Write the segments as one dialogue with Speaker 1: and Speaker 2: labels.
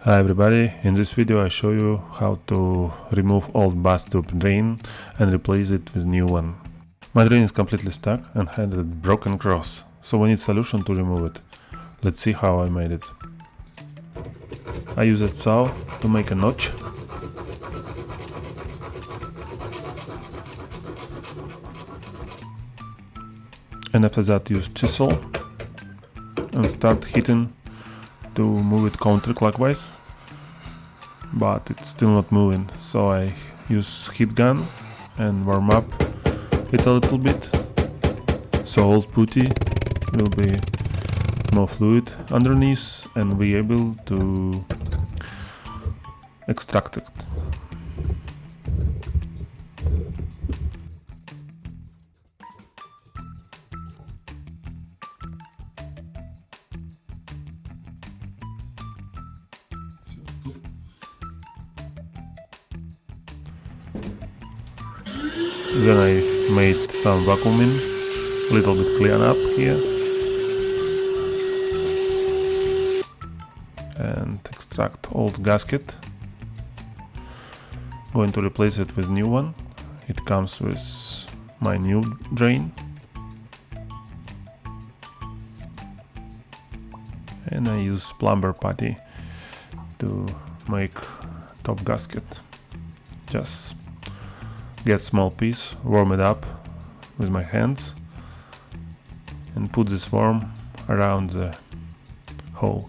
Speaker 1: Hi everybody, in this video I show you how to remove old bathtub drain and replace it with new one. My drain is completely stuck and had a broken cross, so we need solution to remove it. Let's see how I made it. I use a saw to make a notch. And after that use chisel and start hitting to move it counterclockwise, but it's still not moving, so I use heat gun and warm up it a little bit, so old putty will be more fluid underneath and be able to extract it. Then I made some vacuuming, little bit clean up here, and extract old gasket. Going to replace it with new one. It comes with my new drain. And I use plumber putty to make top gasket. Just get small piece, warm it up with my hands and put this worm around the hole.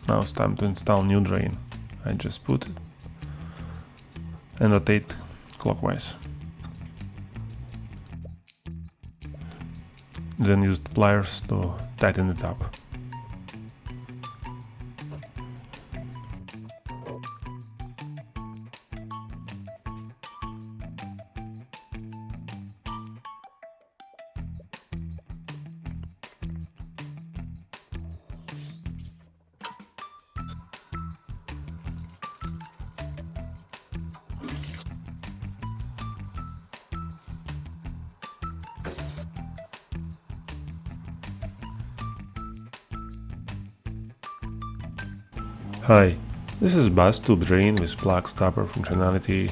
Speaker 1: Now it's time to install new drain. I just put it and rotate clockwise. Then use pliers to tighten it up. Hi, this is bathtub drain with plug stopper functionality.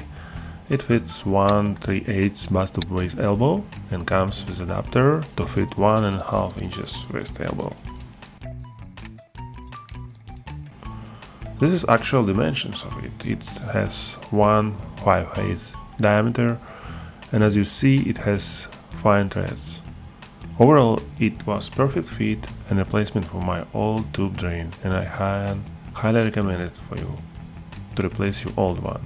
Speaker 1: It fits 1/3/8 bathtub waist elbow and comes with adapter to fit 1.5 inches waist elbow. This is actual dimensions of it. It has 1/5/8 diameter, and as you see it has fine threads. Overall it was perfect fit and replacement for my old tube drain, and I highly recommend it for you to replace your old one.